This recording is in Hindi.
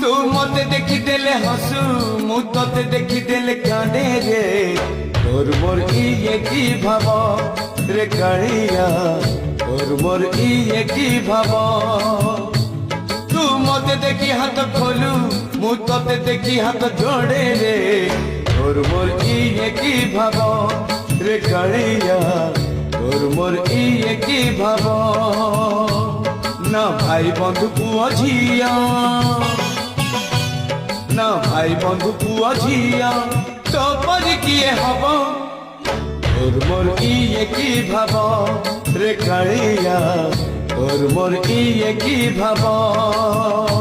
तू मते देखी देले हसू मु तते देखी देले कांदे रे तोर मोर इए की भाव रे कालिया तोर मोर इए की भाव तू मते देखी हाथ खोलू मु तते देखी हाथ जोड़े रे तोर मोर इए की भाव रे कालिया तोर मोर इए की भाव ना भाई बंधु पुआ झिया ना भाई बंधु पुआ झिया तो पर किए हब तोर मोर इए की भाव रे कालिया तोर मोर इए की भाव।